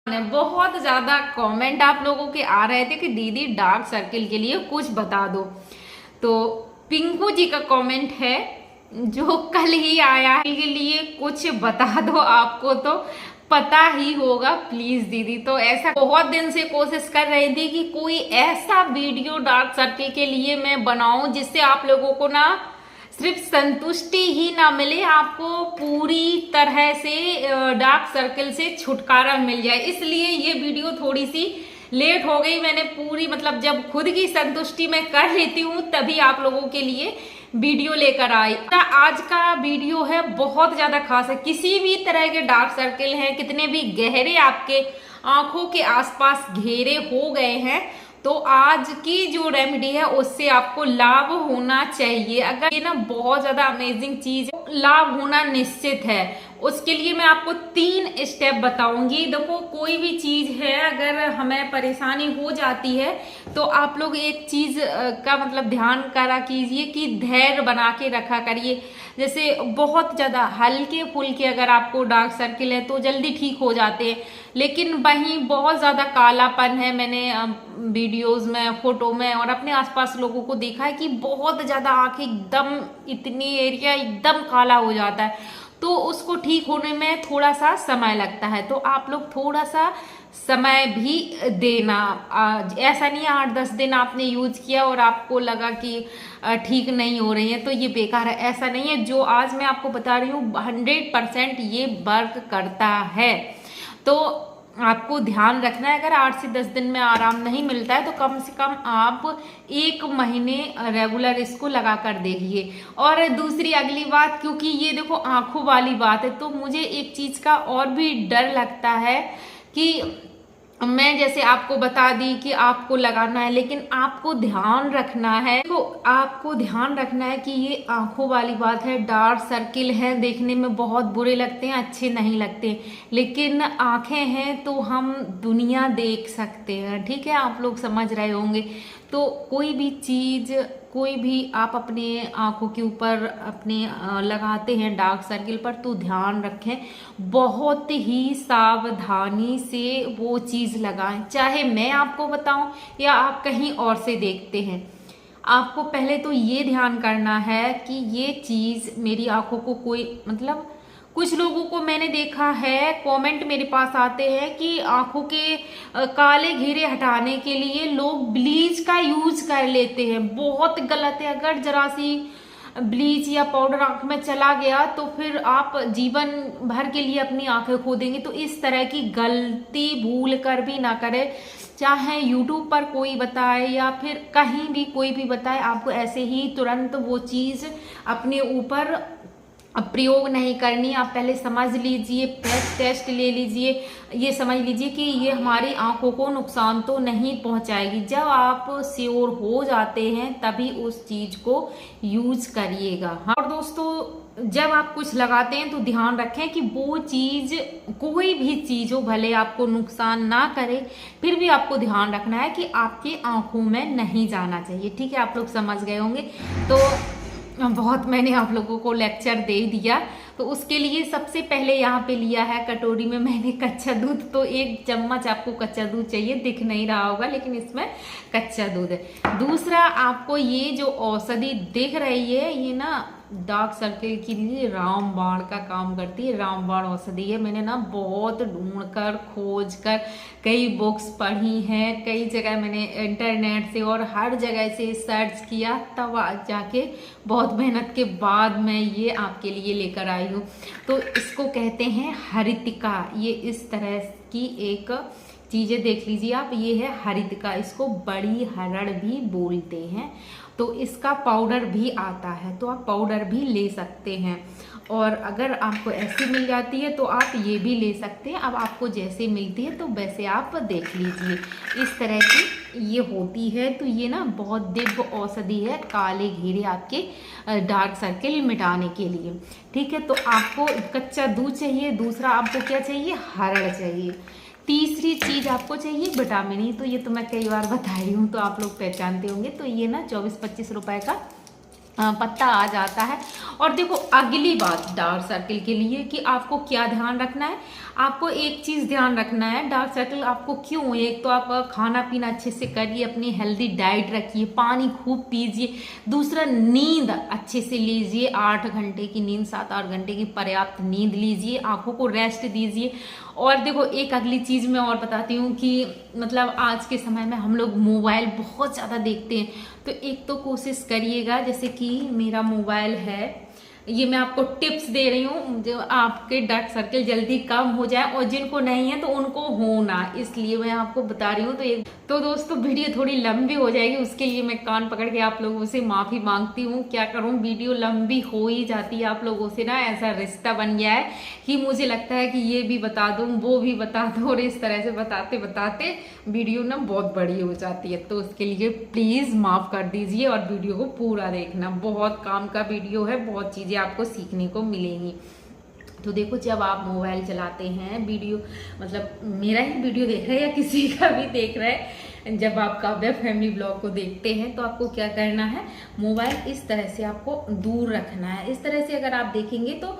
बहुत ज्यादा कमेंट आप लोगों के आ रहे थे कि दीदी डार्क सर्किल के लिए कुछ बता दो। तो पिंकू जी का कमेंट है जो कल ही आया है, के लिए कुछ बता दो, आपको तो पता ही होगा प्लीज दीदी। तो ऐसा बहुत दिन से कोशिश कर रही थी कि कोई ऐसा वीडियो डार्क सर्किल के लिए मैं बनाऊं जिससे आप लोगों को ना सिर्फ संतुष्टि ही ना मिले, आपको पूरी तरह से डार्क सर्कल से छुटकारा मिल जाए। इसलिए ये वीडियो थोड़ी सी लेट हो गई। मैंने पूरी मतलब जब खुद की संतुष्टि मैं कर लेती हूँ तभी आप लोगों के लिए वीडियो लेकर आई। आज का वीडियो है बहुत ज्यादा खास है। किसी भी तरह के डार्क सर्कल हैं, कितने भी गहरे आपके आंखों के आसपास घेरे हो गए हैं, तो आज की जो रेमेडी है उससे आपको लाभ होना चाहिए। अगर ये ना बहुत ज्यादा अमेजिंग चीज है, लाभ होना निश्चित है। उसके लिए मैं आपको 3 स्टेप बताऊंगी। देखो कोई भी चीज है अगर हमें परेशानी हो जाती है तो आप लोग एक चीज का मतलब ध्यान करा कीजिए कि धैर्य बना के रखा करिए। जैसे बहुत ज्यादा हल्के फुल्के अगर आपको डार्क सर्किल है तो जल्दी ठीक हो जाते हैं, लेकिन वहीं बहुत ज्यादा कालापन है, मैंने वीडियोस में, फोटो में और अपने आसपास लोगों को देखा है कि बहुत ज्यादा आंखें एकदम, इतनी एरिया एकदम काला हो जाता है, तो उसको ठीक होने में थोड़ा सा समय लगता है। तो आप लोग थोड़ा सा समय भी देना। ऐसा नहीं है 8-10 दिन आपने यूज किया और आपको लगा कि ठीक नहीं हो रही है तो ये बेकार है, ऐसा नहीं है। जो आज मैं आपको बता रही हूँ 100% ये वर्क करता है। तो आपको ध्यान रखना है, अगर 8 से 10 दिन में आराम नहीं मिलता है तो कम से कम आप 1 महीने रेगुलर इसको लगा कर देखिए। और दूसरी अगली बात, क्योंकि ये देखो आंखों वाली बात है, तो मुझे एक चीज का और भी डर लगता है कि मैं जैसे आपको बता दी कि आपको लगाना है, लेकिन आपको ध्यान रखना है, तो आपको ध्यान रखना है कि ये आंखों वाली बात है। डार्क सर्किल है, देखने में बहुत बुरे लगते हैं, अच्छे नहीं लगते, लेकिन आंखें हैं तो हम दुनिया देख सकते हैं, ठीक है, आप लोग समझ रहे होंगे। तो कोई भी चीज, कोई भी आप अपने आंखों के ऊपर अपने लगाते हैं डार्क सर्किल पर, तो ध्यान रखें, बहुत ही सावधानी से वो चीज लगाएं। चाहे मैं आपको बताऊं या आप कहीं और से देखते हैं, आपको पहले तो ये ध्यान करना है कि ये चीज मेरी आंखों को कोई मतलब, कुछ लोगों को मैंने देखा है कमेंट मेरे पास आते हैं कि आंखों के काले घेरे हटाने के लिए लोग ब्लीच का यूज कर लेते हैं। बहुत गलत है। अगर जरा सी ब्लीच या पाउडर आंख में चला गया तो फिर आप जीवन भर के लिए अपनी आंखें खो देंगे। तो इस तरह की गलती भूल कर भी ना करें। चाहे यूट्यूब पर कोई बताए या फिर कहीं भी कोई भी बताए, आपको ऐसे ही तुरंत वो चीज अपने ऊपर प्रयोग नहीं करनी। आप पहले समझ लीजिए, टेस्ट ले लीजिए, ये समझ लीजिए कि ये हमारी आंखों को नुकसान तो नहीं पहुंचाएगी। जब आप श्योर हो जाते हैं तभी उस चीज को यूज करिएगा। और दोस्तों जब आप कुछ लगाते हैं तो ध्यान रखें कि वो चीज, कोई भी चीज हो, भले आपको नुकसान ना करे, फिर भी आपको ध्यान रखना है कि आपकी आंखों में नहीं जाना चाहिए, ठीक है, आप लोग समझ गए होंगे। तो बहुत मैंने आप लोगों को लेक्चर दे दिया। तो उसके लिए सबसे पहले यहाँ पे लिया है कटोरी में मैंने कच्चा दूध। तो 1 चम्मच आपको कच्चा दूध चाहिए, दिख नहीं रहा होगा लेकिन इसमें कच्चा दूध है। दूसरा, आपको ये जो औषधि दिख रही है, ये ना डार्क सर्किल के लिए रामबाण का काम करती है। रामबाण औषधि है। मैंने ना बहुत ढूंढ कर, खोज कर, कई बुक्स पढ़ी हैं, कई जगह मैंने इंटरनेट से और हर जगह से सर्च किया, तब जाके बहुत मेहनत के बाद मैं ये आपके लिए लेकर आई हूँ। तो इसको कहते हैं हरितिका। ये इस तरह की एक चीजें देख लीजिए आप, ये है हरितिका। इसको बड़ी हरड़ भी बोलते हैं। तो इसका पाउडर भी आता है, तो आप पाउडर भी ले सकते हैं। और अगर आपको ऐसी मिल जाती है तो आप ये भी ले सकते हैं। अब आपको जैसे मिलती है तो वैसे आप देख लीजिए। इस तरह की ये होती है। तो ये ना बहुत दिव्य औषधि है काले घेरे आपके डार्क सर्किल मिटाने के लिए, ठीक है। तो आपको कच्चा दूध चाहिए। दूसरा आपको क्या चाहिए, हरड़ चाहिए। तीसरी चीज आपको चाहिए विटामिन ई। तो ये तो मैं कई बार बता रही हूँ तो आप लोग पहचानते होंगे। तो ये ना 24-25 रुपए का पत्ता आ जाता है। और देखो अगली बात डार्क सर्कल के लिए कि आपको क्या ध्यान रखना है। आपको एक चीज़ ध्यान रखना है, डार्क सर्कल आपको क्यों, एक तो आप खाना पीना अच्छे से करिए, अपनी हेल्दी डाइट रखिए, पानी खूब पीजिए, दूसरा नींद अच्छे से लीजिए, 8 घंटे की नींद, 7-8 घंटे की पर्याप्त नींद लीजिए, आंखों को रेस्ट दीजिए। और देखो एक अगली चीज़ मैं और बताती हूँ कि मतलब आज के समय में हम लोग मोबाइल बहुत ज़्यादा देखते हैं, तो एक तो कोशिश करिएगा, जैसे कि मेरा मोबाइल है, ये मैं आपको टिप्स दे रही हूँ जो आपके डार्क सर्कल जल्दी कम हो जाए, और जिनको नहीं है तो उनको होना, इसलिए मैं आपको बता रही हूँ। तो दोस्तों वीडियो थोड़ी लंबी हो जाएगी, उसके लिए मैं कान पकड़ के आप लोगों से माफ़ी मांगती हूँ। क्या करूँ, वीडियो लंबी हो ही जाती है आप लोगों से ना, ऐसा रिश्ता बन गया है कि मुझे लगता है कि ये भी बता दूँ वो भी बता दूँ, और इस तरह से बताते बताते वीडियो ना बहुत बड़ी हो जाती है। तो उसके लिए प्लीज़ माफ़ कर दीजिए और वीडियो को पूरा देखना, बहुत काम का वीडियो है, बहुत चीज़ें आपको सीखने को मिलेंगी। तो देखो जब आप मोबाइल चलाते हैं, वीडियो मतलब मेरा ही वीडियो देख रहे हैं या किसी का भी देख रहे हैं, जब आप काव्या फैमिली ब्लॉग को देखते हैं तो आपको क्या करना है, मोबाइल इस तरह से आपको दूर रखना है। इस तरह से अगर आप देखेंगे तो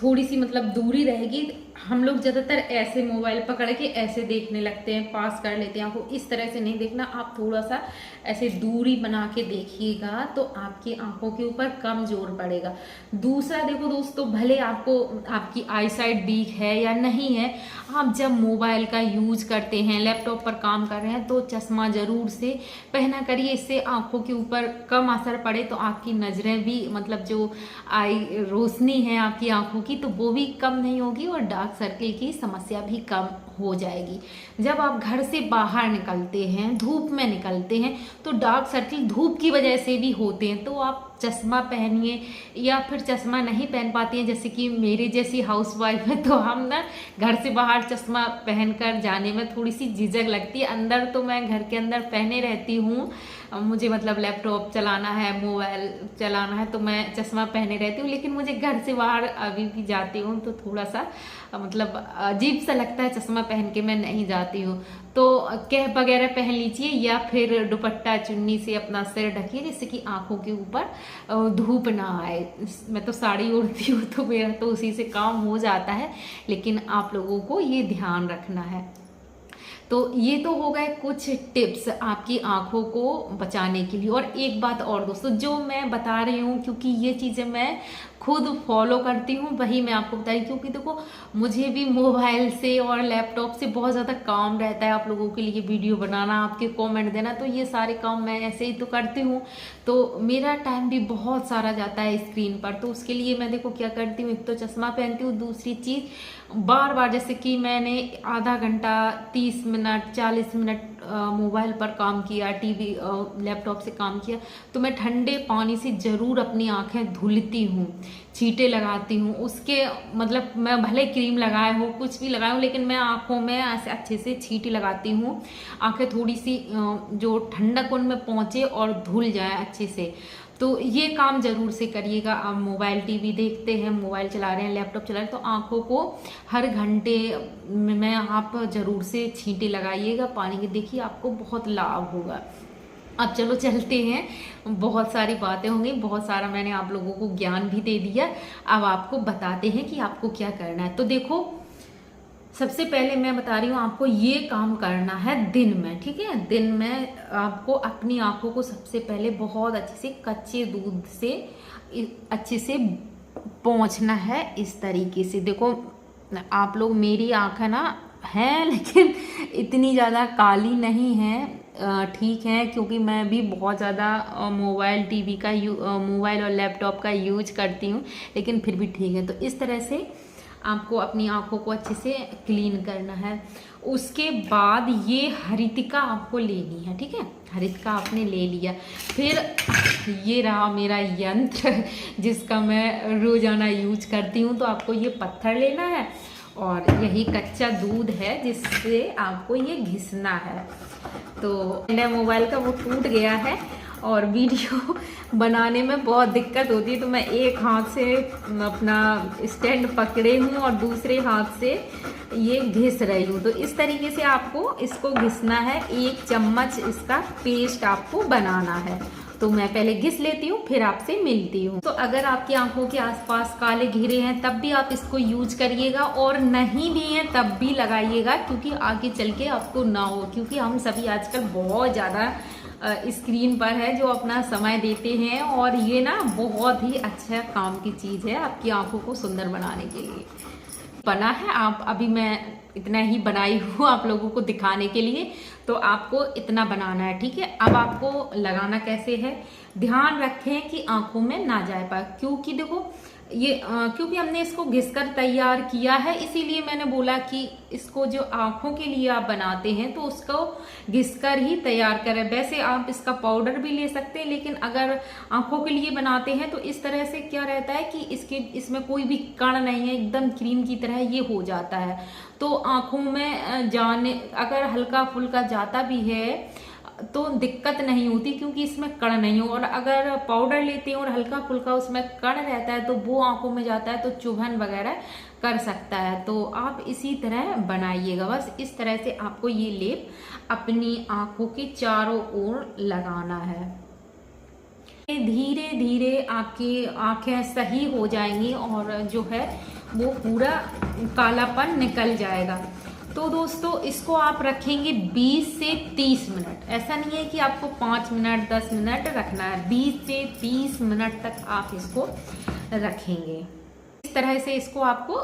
थोड़ी सी मतलब दूरी रहेगी। हम लोग ज़्यादातर ऐसे मोबाइल पकड़ के ऐसे देखने लगते हैं, पास कर लेते हैं, आपको इस तरह से नहीं देखना, आप थोड़ा सा ऐसे दूरी बना के देखिएगा तो आपकी आंखों के ऊपर कम जोर पड़ेगा। दूसरा देखो दोस्तों, भले आपको आपकी आई साइट वीक है या नहीं है, आप जब मोबाइल का यूज करते हैं, लैपटॉप पर काम कर रहे हैं, तो चश्मा ज़रूर से पहना करिए, इससे आंखों के ऊपर कम असर पड़े तो आपकी नज़रें भी मतलब जो आई रोशनी है आपकी आंखों की तो वो भी कम नहीं होगी, और डार्क सर्कल की समस्या भी कम हो जाएगी। जब आप घर से बाहर निकलते हैं, धूप में निकलते हैं, तो डार्क सर्कल धूप की वजह से भी होते हैं, तो आप चश्मा पहनिए, या फिर चश्मा नहीं पहन पाती हैं जैसे कि मेरी जैसी हाउसवाइफ है, तो हम ना घर से बाहर चश्मा पहनकर जाने में थोड़ी सी झिझक लगती है। अंदर तो मैं घर के अंदर पहने रहती हूँ, मुझे मतलब लैपटॉप चलाना है, मोबाइल चलाना है तो मैं चश्मा पहने रहती हूँ, लेकिन मुझे घर से बाहर अभी भी जाती हूँ तो थोड़ा सा मतलब अजीब सा लगता है, चश्मा पहन के मैं नहीं जाती हूँ। तो कैप वगैरह पहन लीजिए या फिर दुपट्टा चुन्नी से अपना सिर ढकिए, जिससे कि आंखों के ऊपर धूप ना आए। मैं तो साड़ी ओढ़ती हूँ तो मेरा तो उसी से काम हो जाता है, लेकिन आप लोगों को ये ध्यान रखना है। तो ये तो हो गए कुछ टिप्स आपकी आंखों को बचाने के लिए। और एक बात और दोस्तों, जो मैं बता रही हूँ क्योंकि ये चीज़ें मैं खुद फॉलो करती हूँ, वही मैं आपको बता रही हूँ, क्योंकि देखो मुझे भी मोबाइल से और लैपटॉप से बहुत ज़्यादा काम रहता है, आप लोगों के लिए वीडियो बनाना, आपके कमेंट देना, तो ये सारे काम मैं ऐसे ही तो करती हूँ, तो मेरा टाइम भी बहुत सारा जाता है स्क्रीन पर। तो उसके लिए मैं देखो क्या करती हूँ, एक तो चश्मा पहनती हूँ, दूसरी चीज़ बार बार जैसे कि मैंने आधा घंटा 30 मिनट 40 मिनट मोबाइल पर काम किया, टीवी लैपटॉप से काम किया, तो मैं ठंडे पानी से ज़रूर अपनी आंखें धुलती हूँ, छींटे लगाती हूँ। उसके मतलब मैं भले क्रीम लगाए हो, कुछ भी लगाए हो, लेकिन मैं आंखों में ऐसे अच्छे से छींटे लगाती हूँ, आंखें थोड़ी सी जो ठंडक उनमें पहुँचे और धुल जाए अच्छे से। तो ये काम ज़रूर से करिएगा। आप मोबाइल टीवी देखते हैं, मोबाइल चला रहे हैं, लैपटॉप चला रहे हैं, तो आंखों को हर घंटे में आप ज़रूर से छींटे लगाइएगा पानी के, देखिए आपको बहुत लाभ होगा। अब चलो चलते हैं, बहुत सारी बातें होंगी, बहुत सारा मैंने आप लोगों को ज्ञान भी दे दिया, अब आपको बताते हैं कि आपको क्या करना है। तो देखो सबसे पहले मैं बता रही हूँ, आपको ये काम करना है दिन में, ठीक है। दिन में आपको अपनी आंखों को सबसे पहले बहुत अच्छे से कच्चे दूध से अच्छे से पोंछना है, इस तरीके से। देखो आप लोग, मेरी आंखें ना हैं लेकिन इतनी ज़्यादा काली नहीं है, ठीक है, क्योंकि मैं भी बहुत ज़्यादा मोबाइल टीवी का मोबाइल और लैपटॉप का यूज करती हूँ, लेकिन फिर भी ठीक है। तो इस तरह से आपको अपनी आंखों को अच्छे से क्लीन करना है। उसके बाद ये हरितिका आपको लेनी है, ठीक है, हरितिका आपने ले लिया। फिर ये रहा मेरा यंत्र जिसका मैं रोज़ाना यूज करती हूँ। तो आपको ये पत्थर लेना है और यही कच्चा दूध है जिससे आपको ये घिसना है। तो मेरा मोबाइल का वो टूट गया है और वीडियो बनाने में बहुत दिक्कत होती है, तो मैं एक हाथ से अपना स्टैंड पकड़े हूँ और दूसरे हाथ से ये घिस रही हूँ। तो इस तरीके से आपको इसको घिसना है, 1 चम्मच इसका पेस्ट आपको बनाना है। तो मैं पहले घिस लेती हूँ, फिर आपसे मिलती हूँ। तो अगर आपकी आंखों के आसपास काले घेरे हैं तब भी आप इसको यूज करिएगा, और नहीं भी हैं तब भी लगाइएगा, क्योंकि आगे चल के आपको ना हो। क्योंकि हम सभी आजकल बहुत ज़्यादा स्क्रीन पर है जो अपना समय देते हैं, और ये ना बहुत ही अच्छा काम की चीज़ है आपकी आंखों को सुंदर बनाने के लिए बना है। आप अभी मैं इतना ही बनाई हूँ आप लोगों को दिखाने के लिए, तो आपको इतना बनाना है, ठीक है। अब आपको लगाना कैसे है, ध्यान रखें कि आंखों में ना जाए पाए, क्योंकि देखो ये क्योंकि हमने इसको घिसकर तैयार किया है, इसीलिए मैंने बोला कि इसको जो आंखों के लिए आप बनाते हैं तो उसको घिसकर ही तैयार करें। वैसे आप इसका पाउडर भी ले सकते हैं, लेकिन अगर आंखों के लिए बनाते हैं तो इस तरह से क्या रहता है कि इसमें कोई भी कण नहीं है, एकदम क्रीम की तरह ये हो जाता है। तो आंखों में जाने अगर हल्का फुल्का जाता भी है तो दिक्कत नहीं होती, क्योंकि इसमें कण नहीं हो। और अगर पाउडर लेते हैं और हल्का फुल्का उसमें कण रहता है तो वो आंखों में जाता है तो चुभन वगैरह कर सकता है। तो आप इसी तरह बनाइएगा, बस इस तरह से आपको ये लेप अपनी आंखों के चारों ओर लगाना है। धीरे धीरे आपकी आंखें सही हो जाएंगी और जो है वो पूरा कालापन निकल जाएगा। तो दोस्तों इसको आप रखेंगे 20 से 30 मिनट। ऐसा नहीं है कि आपको 5 मिनट 10 मिनट रखना है, 20 से 30 मिनट तक आप इसको रखेंगे। इस तरह से इसको आपको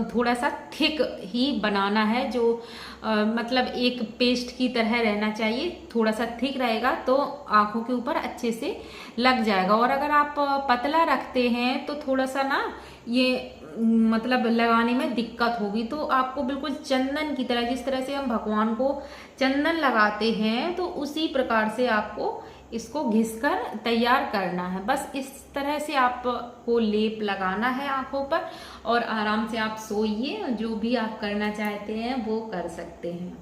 थोड़ा सा थिक ही बनाना है, जो मतलब एक पेस्ट की तरह रहना चाहिए। थोड़ा सा थिक रहेगा तो आंखों के ऊपर अच्छे से लग जाएगा। और अगर आप पतला रखते हैं तो थोड़ा सा ना ये मतलब लगाने में दिक्कत होगी। तो आपको बिल्कुल चंदन की तरह, जिस तरह से हम भगवान को चंदन लगाते हैं, तो उसी प्रकार से आपको इसको घिसकर तैयार करना है। बस इस तरह से आपको लेप लगाना है आंखों पर, और आराम से आप सोइए। जो भी आप करना चाहते हैं वो कर सकते हैं।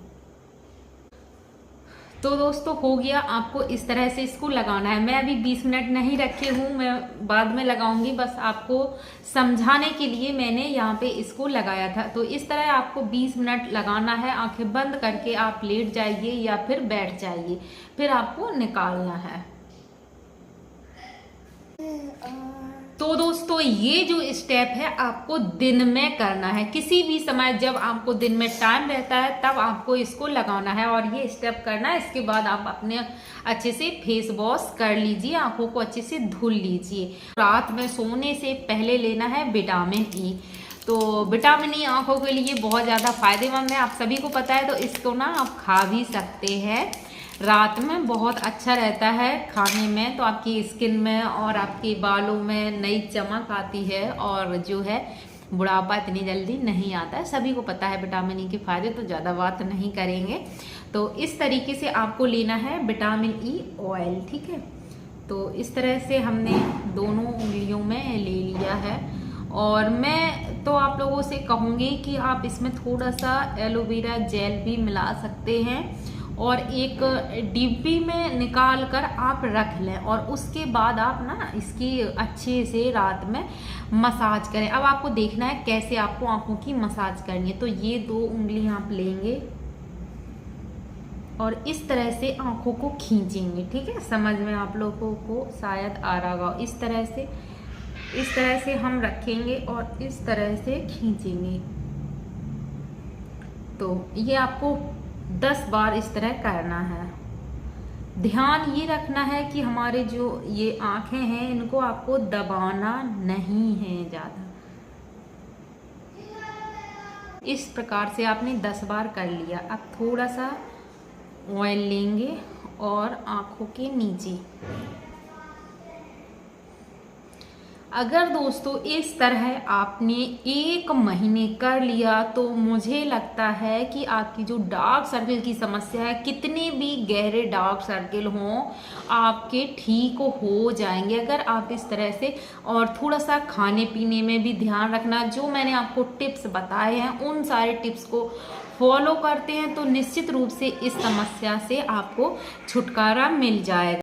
तो दोस्तों हो गया, आपको इस तरह से इसको लगाना है। मैं अभी 20 मिनट नहीं रखे हूँ, मैं बाद में लगाऊंगी। बस आपको समझाने के लिए मैंने यहाँ पे इसको लगाया था। तो इस तरह आपको 20 मिनट लगाना है। आंखें बंद करके आप लेट जाइए या फिर बैठ जाइए, फिर आपको निकालना है। तो दोस्तों ये जो स्टेप है आपको दिन में करना है। किसी भी समय जब आपको दिन में टाइम रहता है तब आपको इसको लगाना है और ये स्टेप करना है। इसके बाद आप अपने अच्छे से फेस वॉश कर लीजिए, आंखों को अच्छे से धुल लीजिए। रात में सोने से पहले लेना है विटामिन ई। तो विटामिन ई आंखों के लिए बहुत ज़्यादा फायदेमंद है, आप सभी को पता है। तो इसको ना आप खा भी सकते हैं रात में, बहुत अच्छा रहता है खाने में। तो आपकी स्किन में और आपके बालों में नई चमक आती है, और जो है बुढ़ापा इतनी जल्दी नहीं आता है। सभी को पता है विटामिन ई के फायदे, तो ज़्यादा बात नहीं करेंगे। तो इस तरीके से आपको लेना है विटामिन ई ऑयल, ठीक है। तो इस तरह से हमने दोनों उंगलियों में ले लिया है। और मैं तो आप लोगों से कहूँगी कि आप इसमें थोड़ा सा एलोवेरा जेल भी मिला सकते हैं, और एक डिब्बी में निकाल कर आप रख लें, और उसके बाद आप ना इसकी अच्छे से रात में मसाज करें। अब आपको देखना है कैसे आपको आंखों की मसाज करनी है। तो ये 2 उंगली आप लेंगे और इस तरह से आंखों को खींचेंगे, ठीक है। समझ में आप लोगों को शायद आ रहा होगा। इस तरह से हम रखेंगे और इस तरह से खींचेंगे। तो ये आपको 10 बार इस तरह करना है। ध्यान ये रखना है कि हमारे जो ये आंखें हैं इनको आपको दबाना नहीं है ज़्यादा। इस प्रकार से आपने 10 बार कर लिया। अब थोड़ा सा ऑयल लेंगे और आंखों के नीचे, अगर दोस्तों इस तरह आपने 1 महीने कर लिया तो मुझे लगता है कि आपकी जो डार्क सर्कल की समस्या है, कितने भी गहरे डार्क सर्कल हों, आपके ठीक हो जाएंगे अगर आप इस तरह से। और थोड़ा सा खाने पीने में भी ध्यान रखना। जो मैंने आपको टिप्स बताए हैं उन सारे टिप्स को फॉलो करते हैं तो निश्चित रूप से इस समस्या से आपको छुटकारा मिल जाएगा।